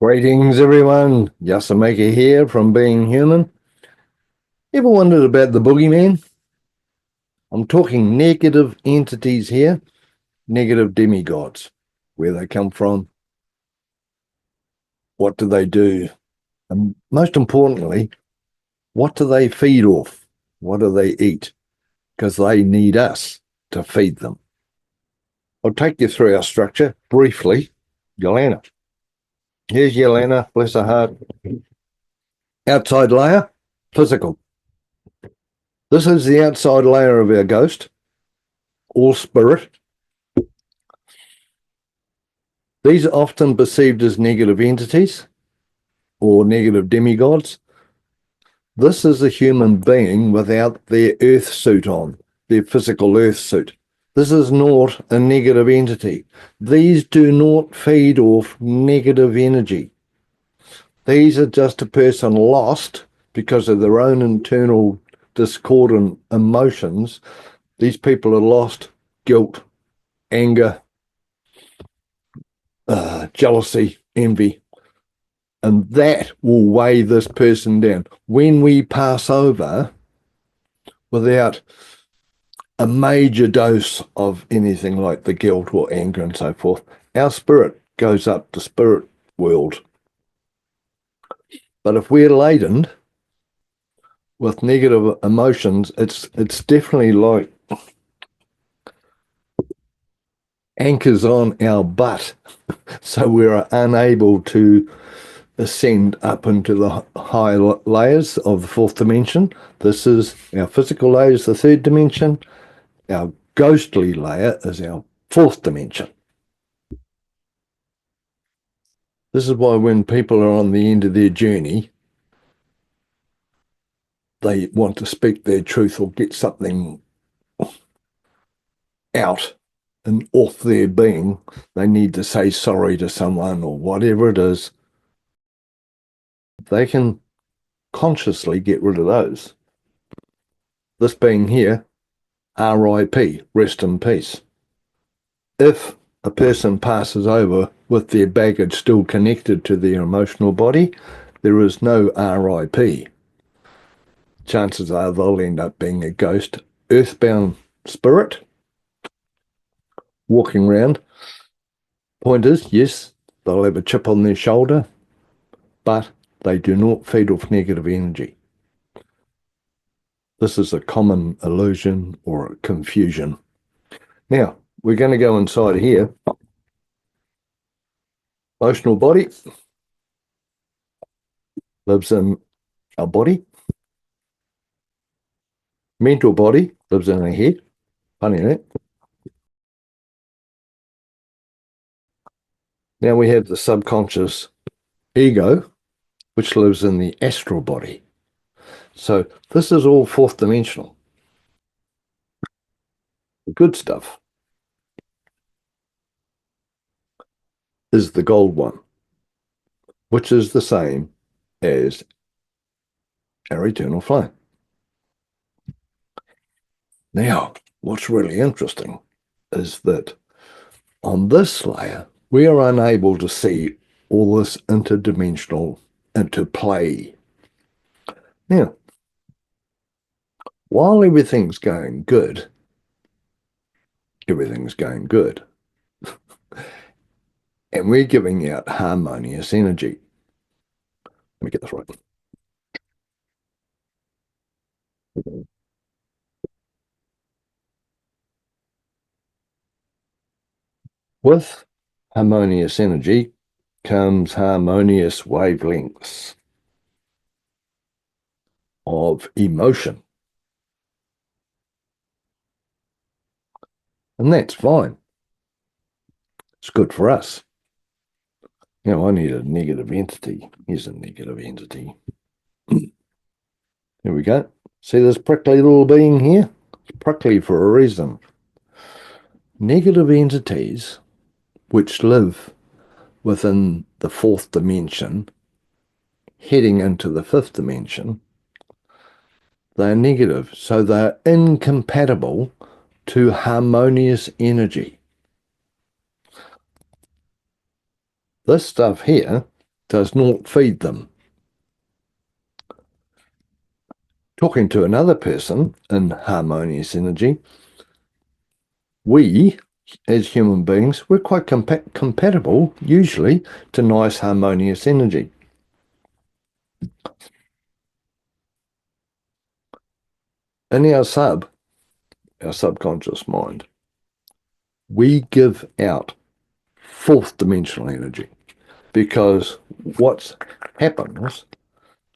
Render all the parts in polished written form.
Greetings, everyone. Yasa here from Being Human. Ever wondered about the Boogie Man? I'm talking negative entities here, negative demigods, where they come from, what do they do, and most importantly, what do they feed off? What do they eat? Because they need us to feed them. I'll take you through our structure briefly. Yelena. Here's Yelena, bless her heart. Outside layer, physical. This is the outside layer of our ghost, all spirit. These are often perceived as negative entities or negative demigods. This is a human being without their earth suit on, their physical earth suit. This is not a negative entity. These do not feed off negative energy. These are just a person lost because of their own internal discordant emotions. These people are lost, guilt, anger, jealousy, envy, and that will weigh this person down. When we pass over without a major dose of anything like the guilt or anger and so forth, our spirit goes up to spirit world. But if we're laden with negative emotions, it's definitely like anchors on our butt, so we're unable to ascend up into the high layers of the fourth dimension. This is our physical layers, the third dimension. Our ghostly layer is our fourth dimension. This is why when people are on the end of their journey, they want to speak their truth or get something out and off their being. They need to say sorry to someone or whatever it is. They can consciously get rid of those. This being here, RIP, rest in peace. If a person passes over with their baggage still connected to their emotional body, there is no RIP. Chances are they'll end up being a ghost, earthbound spirit, walking around. Point is, yes, they'll have a chip on their shoulder, but they do not feed off negative energy. This is a common illusion or a confusion. Now, we're going to go inside here. Emotional body lives in our body. Mental body lives in our head. Funny, that. Now we have the subconscious ego, which lives in the astral body. So this is all fourth dimensional. The good stuff is the gold one, which is the same as our eternal flame. Now, what's really interesting is that on this layer, we are unable to see all this interdimensional interplay. Now, while everything's going good, and we're giving out harmonious energy. Let me get this right. With harmonious energy comes harmonious wavelengths of emotion. And that's fine. It's good for us. You know, I need a negative entity. Here's a negative entity. Here we go. See this prickly little being here? It's prickly for a reason. Negative entities which live within the fourth dimension, heading into the fifth dimension, they're negative, so they're incompatible to harmonious energy. This stuff here does not feed them. Talking to another person in harmonious energy, we, as human beings, we're quite compatible, usually, to nice harmonious energy. In our subconscious mind, we give out fourth dimensional energy, because what happens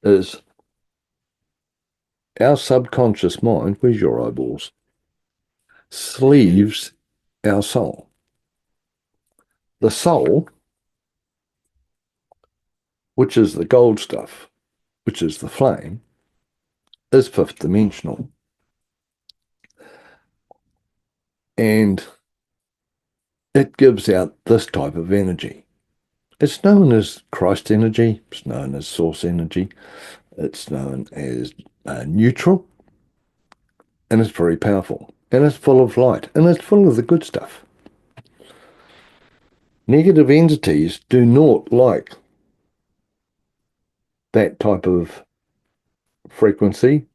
is our subconscious mind, where's your eyeballs, sleeves our soul. The soul, which is the gold stuff, which is the flame, is fifth dimensional. And it gives out this type of energy. It's known as Christ energy, it's known as source energy, it's known as neutral, and it's very powerful, and it's full of light, and it's full of the good stuff. Negative entities do not like that type of frequency,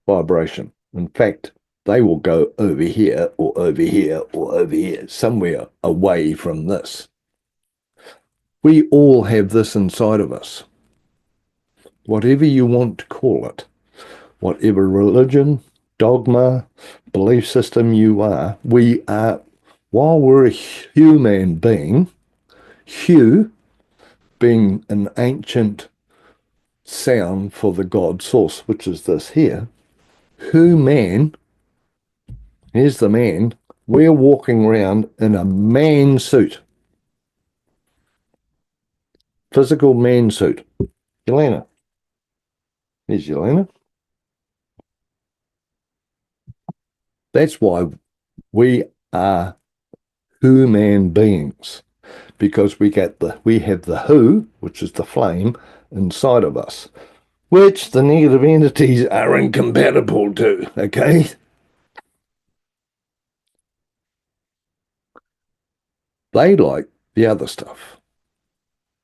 vibration. In fact, they will go over here or over here or over here, somewhere away from this. We all have this inside of us. Whatever you want to call it, whatever religion, dogma, belief system you are, we are, while we're a human being, Hu being an ancient sound for the God source, which is this here, Hu man, here's the man, we're walking around in a man suit. Physical man suit. Yelena. Here's Yelena. That's why we are human beings, because we have the Hu, which is the flame, inside of us, which the negative entities are incompatible to, okay? They like the other stuff.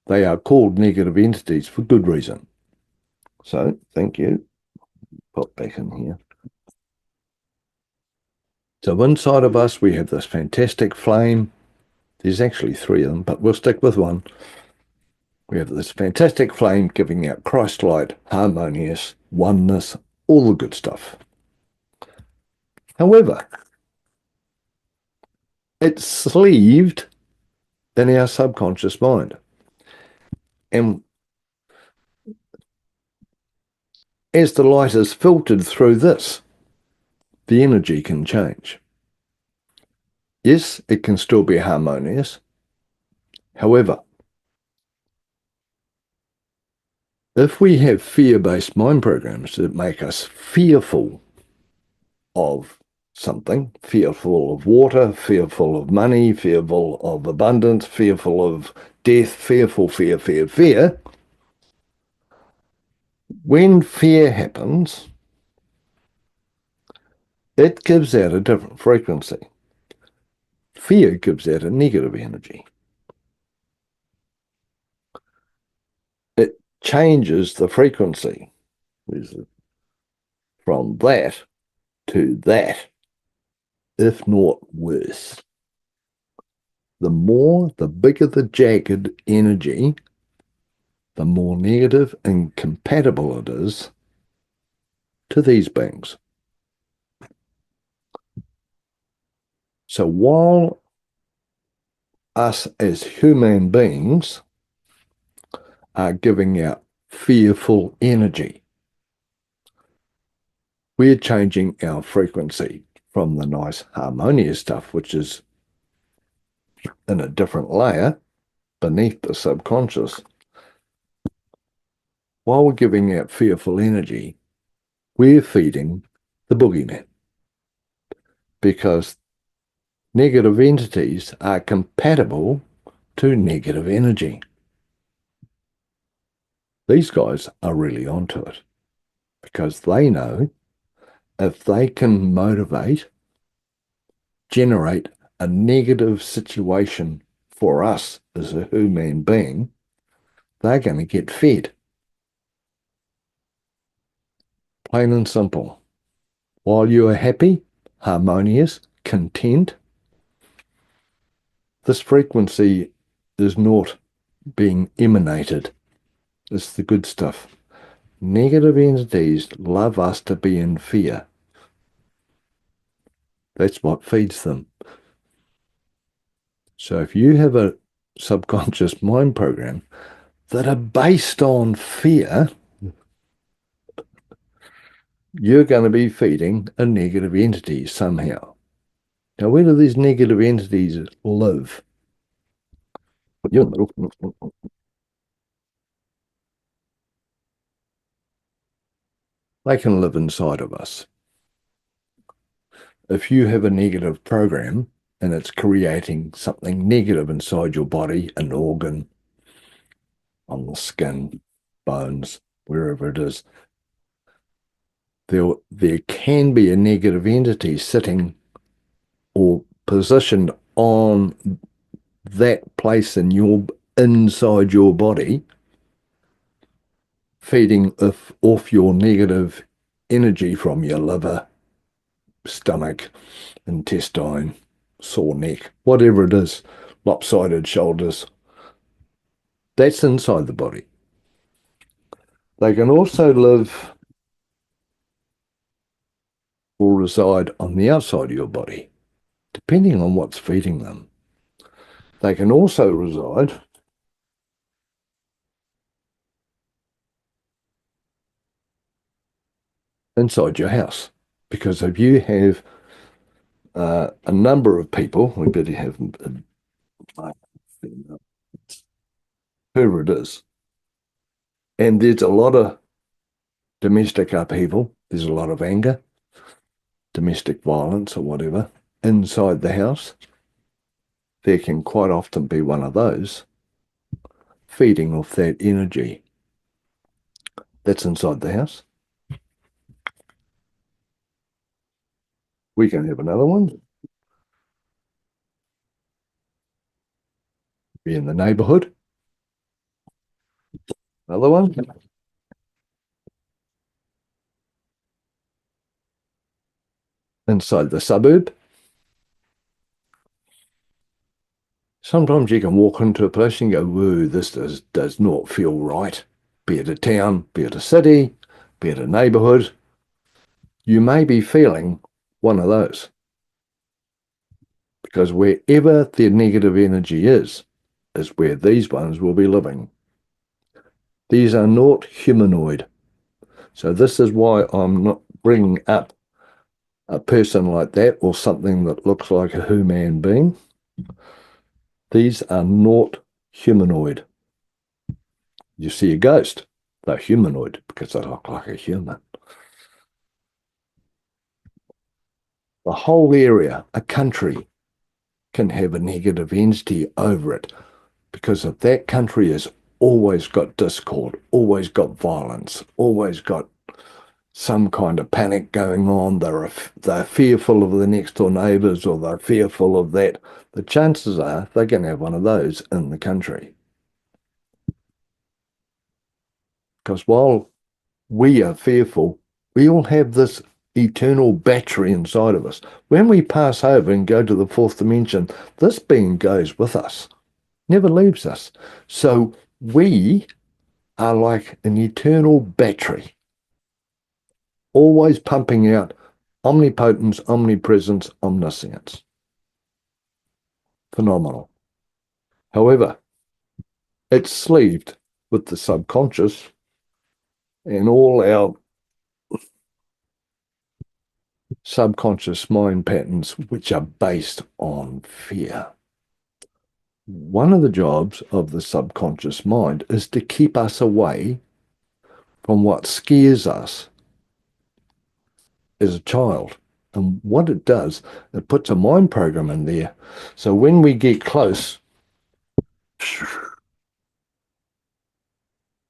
They are called negative entities for good reason. So, thank you. Pop back in here. So inside of us, we have this fantastic flame. There's actually three of them, but we'll stick with one. We have this fantastic flame giving out Christ light, harmonious, oneness, all the good stuff. However, it's sleeved in our subconscious mind. And as the light is filtered through this, the energy can change. Yes, it can still be harmonious. However, if we have fear-based mind programs that make us fearful of something, fearful of water, fearful of money, fearful of abundance, fearful of death, fearful, fear, when fear happens, it gives out a different frequency. Fear gives out a negative energy. It changes the frequency from that to that, if not worse. The bigger the jagged energy, the more negative and compatible it is to these beings. So while us as human beings are giving out fearful energy, we're changing our frequency from the nice harmonious stuff, which is in a different layer beneath the subconscious. While we're giving out fearful energy, we're feeding the boogeyman, because negative entities are compatible to negative energy. These guys are really onto it, because they know if they can motivate, generate a negative situation for us as a human being, they're going to get fed. Plain and simple. While you are happy, harmonious, content, this frequency is not being emanated. It's the good stuff. Negative entities love us to be in fear. That's what feeds them. So if you have a subconscious mind program that are based on fear, you're going to be feeding a negative entity somehow. Now, where do these negative entities live? They can live inside of us. If you have a negative program and it's creating something negative inside your body, an organ, on the skin, bones, wherever it is, there can be a negative entity sitting or positioned on that place in inside your body, feeding off your negative energy from your liver, stomach, intestine, sore neck, whatever it is, lopsided shoulders. That's inside the body. They can also live or reside on the outside of your body, depending on what's feeding them. They can also reside inside your house, because if you have a number of people, we better have whoever it is, and there's a lot of domestic upheaval, there's a lot of anger, domestic violence or whatever inside the house, there can quite often be one of those feeding off that energy that's inside the house. We can have another one. Be in the neighborhood. Another one. Inside the suburb. Sometimes you can walk into a place and go, whoa, this does not feel right. Be it a town, be it a city, be it a neighborhood. You may be feeling one of those. Because wherever the negative energy is where these ones will be living. These are not humanoid. So this is why I'm not bringing up a person like that or something that looks like a human being. These are not humanoid. You see a ghost, they're humanoid because they look like a human. The whole area, a country, can have a negative entity over it because if that country has always got discord, always got violence, always got some kind of panic going on, they're fearful of the next door neighbours or they're fearful of that, the chances are they're going to have one of those in the country. Because while we are fearful, we all have this eternal battery inside of us. When we pass over and go to the fourth dimension, this being goes with us, never leaves us. So we are like an eternal battery, always pumping out omnipotence, omnipresence, omniscience. Phenomenal. However, it's sleeved with the subconscious and all our subconscious mind patterns, which are based on fear. One of the jobs of the subconscious mind is to keep us away from what scares us as a child. And what it does, it puts a mind program in there. So when we get close,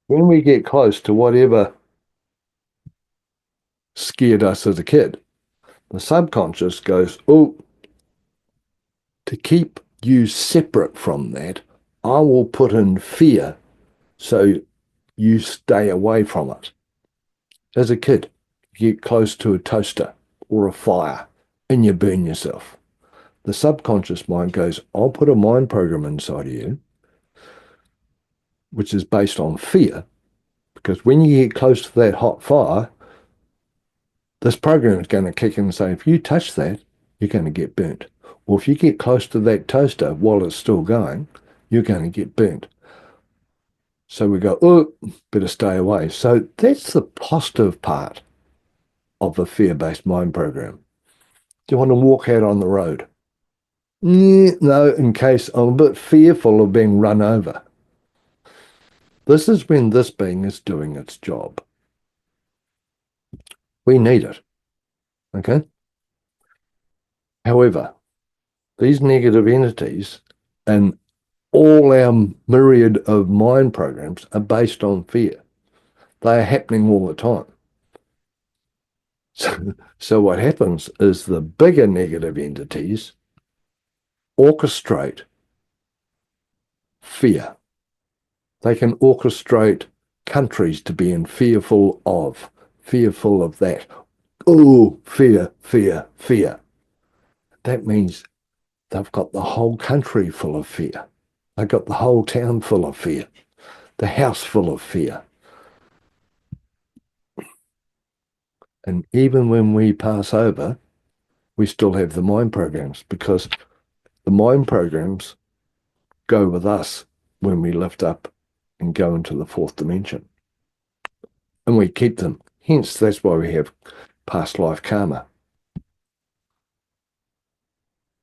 to whatever scared us as a kid, the subconscious goes, oh, to keep you separate from that, I will put in fear so you stay away from it. As a kid, you get close to a toaster or a fire and you burn yourself. The subconscious mind goes, I'll put a mind program inside of you, which is based on fear, because when you get close to that hot fire, this program is going to kick in and say, if you touch that, you're going to get burnt. Or if you get close to that toaster while it's still going, you're going to get burnt. So we go, oh, better stay away. So that's the positive part of a fear-based mind program. Do you want to walk out on the road? No, in case I'm a bit fearful of being run over. This is when this being is doing its job. We need it, okay? However, these negative entities and all our myriad of mind programs are based on fear. They are happening all the time. So what happens is the bigger negative entities orchestrate fear. They can orchestrate countries to be fearful of that. Oh, fear, fear, fear. That means they've got the whole country full of fear. They've got the whole town full of fear, the house full of fear. And even when we pass over, we still have the mind programs, because the mind programs go with us when we lift up and go into the fourth dimension. And we keep them. Hence, that's why we have past life karma.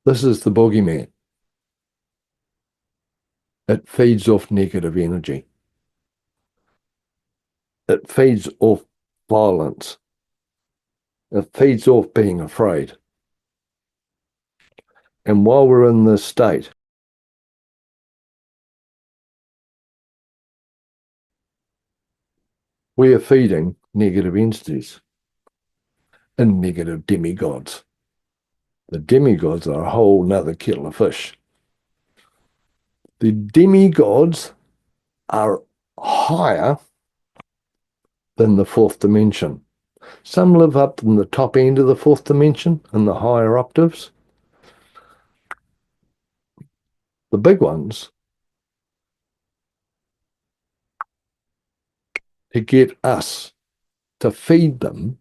This is the boogeyman. It feeds off negative energy. It feeds off violence. It feeds off being afraid. And while we're in this state, we are feeding negative entities and negative demigods. The demigods are a whole nother kettle of fish. The demigods are higher than the fourth dimension. Some live up in the top end of the fourth dimension in the higher octaves. The big ones, to get us to feed them,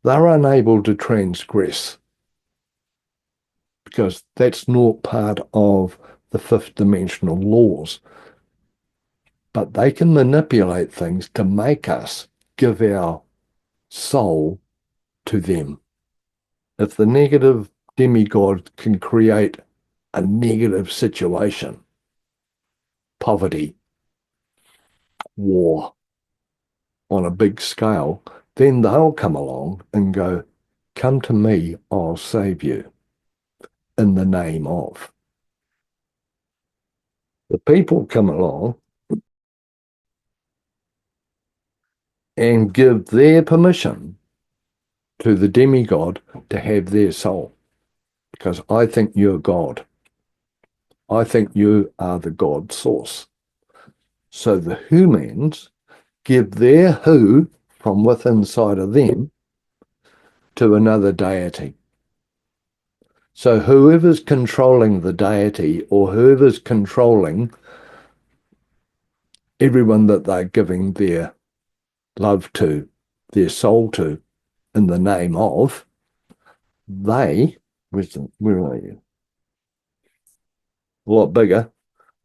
they're unable to transgress, because that's not part of the fifth dimensional laws. But they can manipulate things to make us give our soul to them. If the negative demigod can create a negative situation, poverty, war, on a big scale, then they'll come along and go, come to me, I'll save you, in the name of. The people come along and give their permission to the demigod to have their soul, because I think you're God. I think you are the God source. So the humans give their who from within inside of them to another deity. So whoever's controlling the deity, or whoever's controlling everyone that they're giving their love to, their soul to, in the name of, they, where are you? A lot bigger.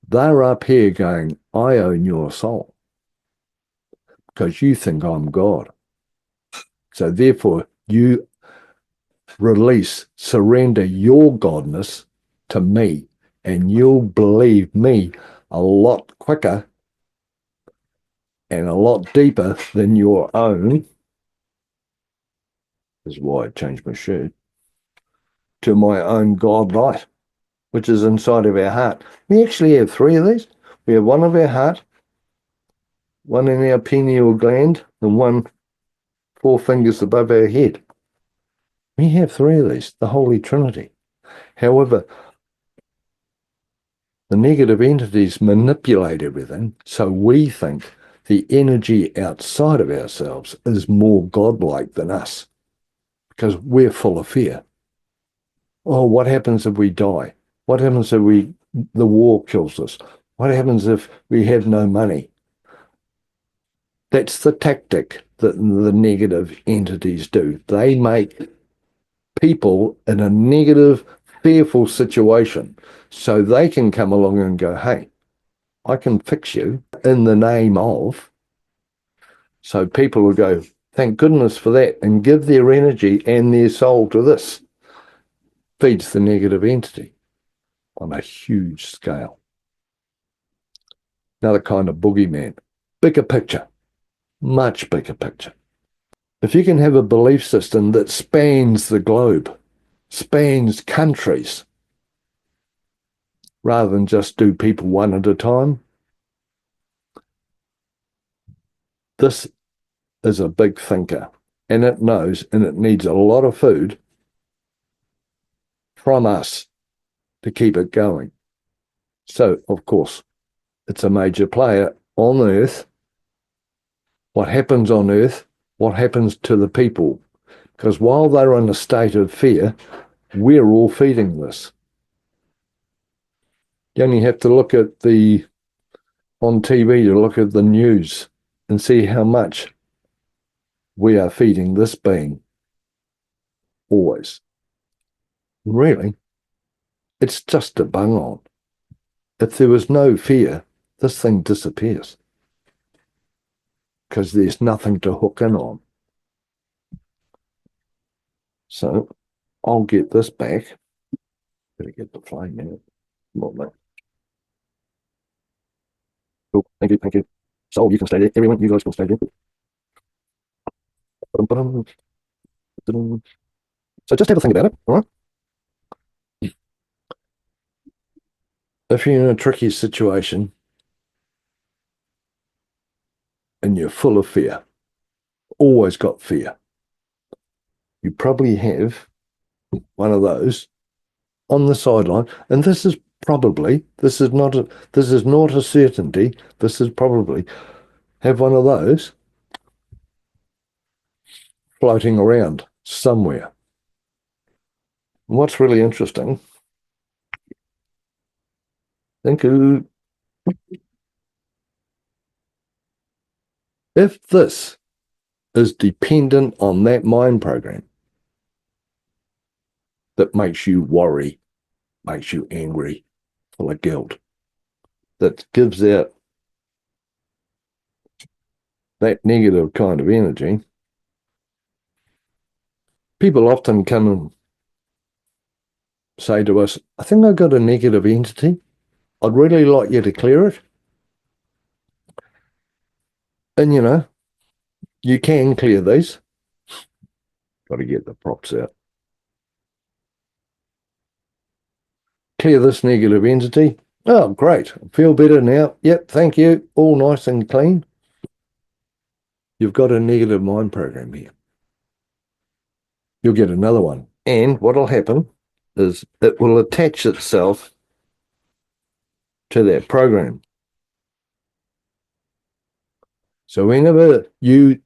They're up here going, I own your soul, because you think I'm God. So therefore, you surrender your godness to me, and you'll believe me a lot quicker and a lot deeper than your own. This is why I changed my shirt. To my own God light, which is inside of our heart. We actually have three of these. We have one of our heart, one in our pineal gland, and one 4 fingers above our head. We have three of these, the Holy Trinity. However, The negative entities manipulate everything, so we think the energy outside of ourselves is more godlike than us because we're full of fear. Oh, what happens if we die? What happens if the war kills us? What happens if we have no money? That's the tactic that the negative entities do. They make people in a negative, fearful situation so they can come along and go, hey, I can fix you in the name of. So people will go, thank goodness for that, and give their energy and their soul to this. Feeds the negative entity on a huge scale. Another kind of boogeyman. Bigger picture, much bigger picture. If you can have a belief system that spans the globe, spans countries, rather than just do people one at a time, this is a big thinker, and it knows, and it needs a lot of food from us to keep it going. So, of course, it's a major player on Earth. What happens on Earth, what happens to the people? Because while they're in a state of fear, we're all feeding this. You only have to look at on TV to look at the news and see how much we are feeding this being always. Really, it's just a bung on. If there was no fear, this thing disappears because there's nothing to hook in on. So I'll get this back. Better get the flame out. Cool. Thank you, thank you. So you can stay there. Everyone, you guys can stay there. So just have a think about it, all right? If you're in a tricky situation and you're full of fear, always got fear, you probably have one of those on the sideline. And this is not a certainty. This is probably have one of those floating around somewhere. And what's really interesting, think if this is dependent on that mind program that makes you worry, makes you angry, full of guilt, that gives out that negative kind of energy, people often come and say to us, I think I've got a negative entity. I'd really like you to clear it. And, you can clear these. Got to get the props out. Clear this negative entity. Oh, great. I feel better now. Yep, thank you. All nice and clean. You've got a negative mind program here. You'll get another one. And what'll happen is it will attach itself to that program. So whenever you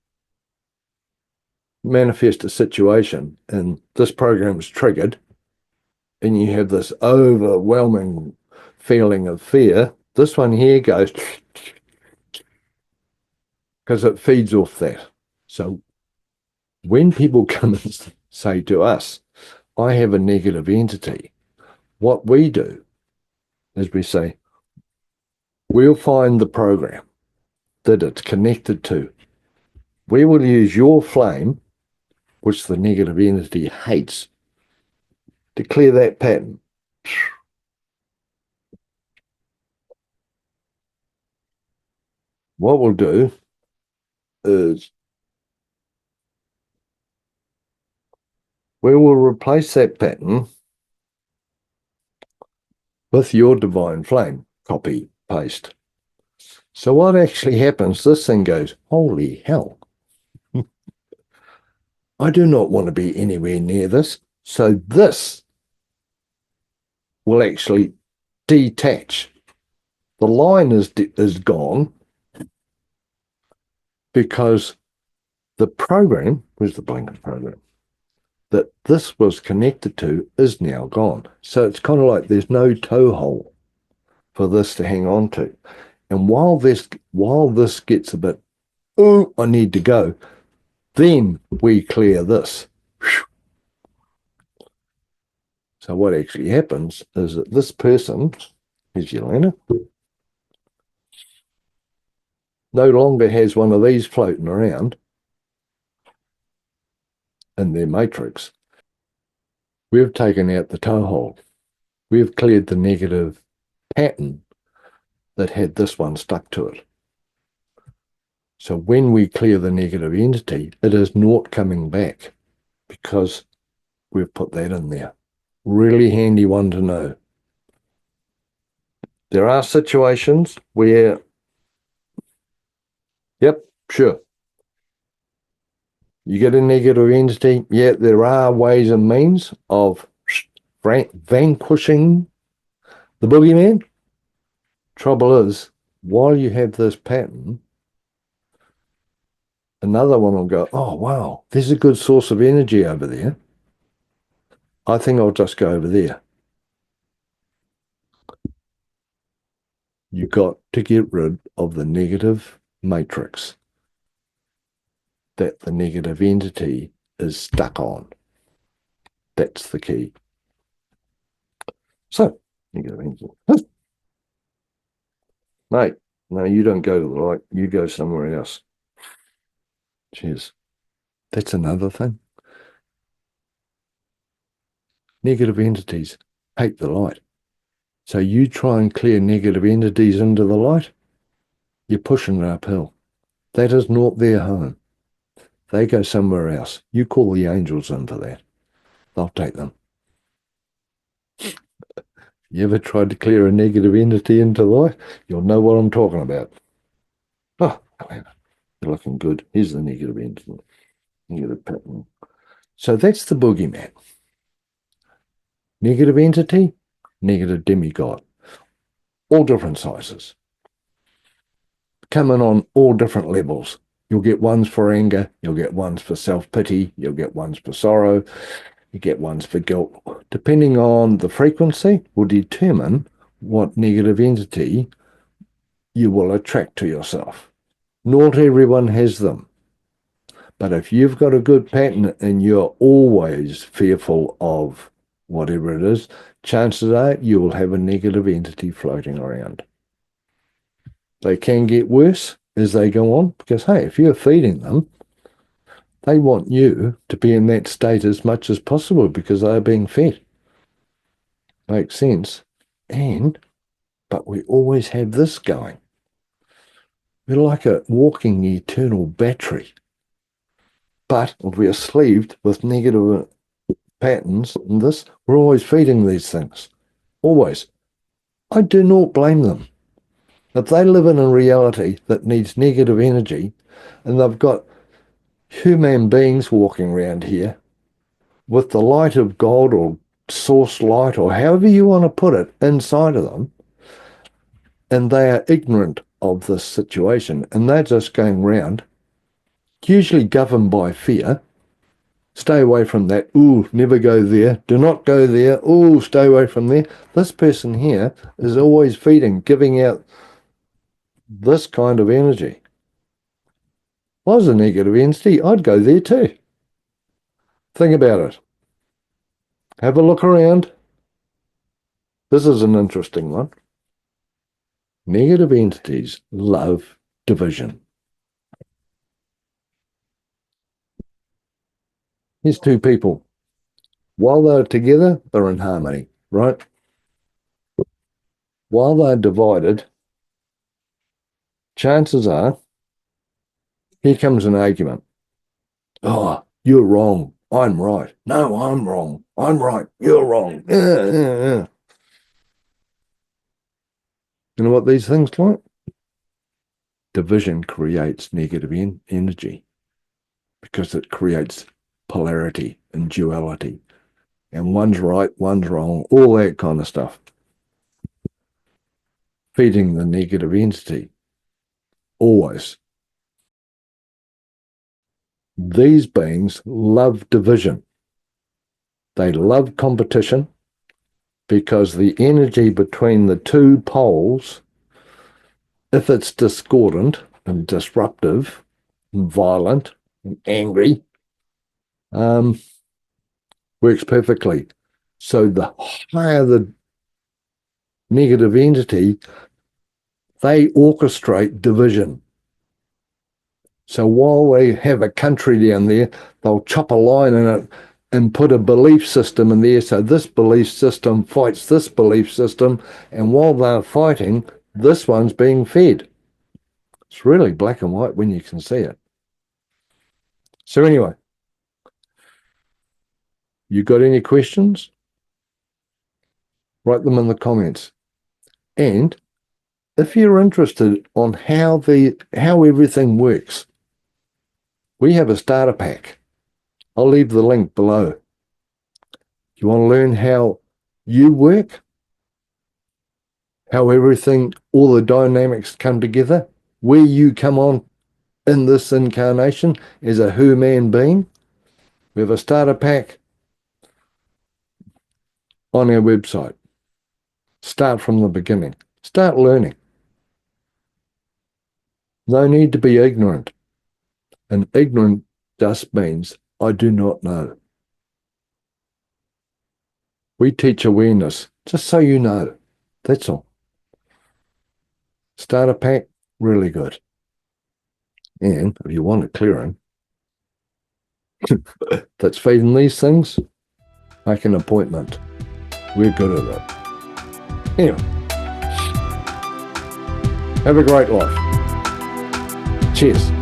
manifest a situation and this program is triggered and you have this overwhelming feeling of fear, this one here goes because it feeds off that. So when people come and say to us, I have a negative entity, what we do is we say, we'll find the program that it's connected to. We will use your flame, which the negative entity hates, to clear that pattern. What we'll do is we will replace that pattern with your divine flame. Copy, paste. So what actually happens, this thing goes, holy hell. I do not want to be anywhere near this. So this will actually detach. The line is gone because the program, where's the blanket program, that this was connected to is now gone. So it's kind of like there's no toe hole for this to hang on to. And while this gets a bit, oh, I need to go, then we clear this. So what actually happens is that this person, here's Yelena, no longer has one of these floating around in their matrix. We've taken out the toe hole. We've cleared the negative pattern that had this one stuck to it. So when we clear the negative entity, it is not coming back because we've put that in there. Really handy one to know. There are situations where, yep, sure, you get a negative entity. Yeah, there are ways and means of vanquishing the boogeyman. Trouble is, while you have this pattern, another one will go, oh, wow, there's a good source of energy over there. I think I'll just go over there. You got to get rid of the negative matrix that the negative entity is stuck on. That's the key. So, negative entity. Mate, no, you don't go to the light. You go somewhere else. Cheers. That's another thing. Negative entities hate the light. So you try and clear negative entities into the light, you're pushing it uphill. That is not their home. They go somewhere else. You call the angels in for that. They'll take them. You ever tried to clear a negative entity into light? You'll know what I'm talking about. Oh, you're looking good. Here's the negative entity. Negative pattern. So that's the boogeyman. Negative entity, negative demigod. All different sizes. Coming on all different levels. You'll get ones for anger. You'll get ones for self-pity. You'll get ones for sorrow. You get ones for guilt. Depending on the frequency will determine what negative entity you will attract to yourself. Not everyone has them. But if you've got a good pattern and you're always fearful of whatever it is, chances are you will have a negative entity floating around. They can get worse as they go on because, hey, if you're feeding them, they want you to be in that state as much as possible because they're being fed. Makes sense. But we always have this going. We're like a walking eternal battery. But if we are sleeved with negative patterns and this, we're always feeding these things. Always. I do not blame them. If they live in a reality that needs negative energy and they've got human beings walking around here with the light of God or source light or however you want to put it inside of them, and they are ignorant of this situation and they're just going round, usually governed by fear. Stay away from that. Ooh, never go there. Do not go there. Ooh, stay away from there. This person here is always feeding, giving out this kind of energy. If I was a negative entity, I'd go there too. Think about it. Have a look around. This is an interesting one. Negative entities love division. Here's two people. While they're together, they're in harmony, right? While they're divided, chances are, here comes an argument. Oh, you're wrong. I'm right. No, I'm wrong. I'm right. You're wrong. Yeah. You know what these things like? Division creates negative energy because it creates polarity and duality. And one's right, one's wrong, all that kind of stuff. feeding the negative entity. Always. These beings love division. They love competition because the energy between the two poles, if it's discordant and disruptive and violent and angry, works perfectly. So the higher the negative entity, they orchestrate division. So while they have a country down there, they'll chop a line in it and put a belief system in there. So this belief system fights this belief system. And while they're fighting, this one's being fed. It's really black and white when you can see it. So anyway, you got any questions? Write them in the comments. And if you're interested on how everything works, we have a starter pack. I'll leave the link below. You want to learn how you work, how everything, all the dynamics come together, where you come on in this incarnation as a human being? We have a starter pack on our website. Start from the beginning. Start learning. No need to be ignorant. And ignorant just means I do not know. We teach awareness, just so you know. That's all. Starter pack, really good. And if you want a clearing that's feeding these things, make an appointment. We're good at it. Anyway, have a great life. Cheers.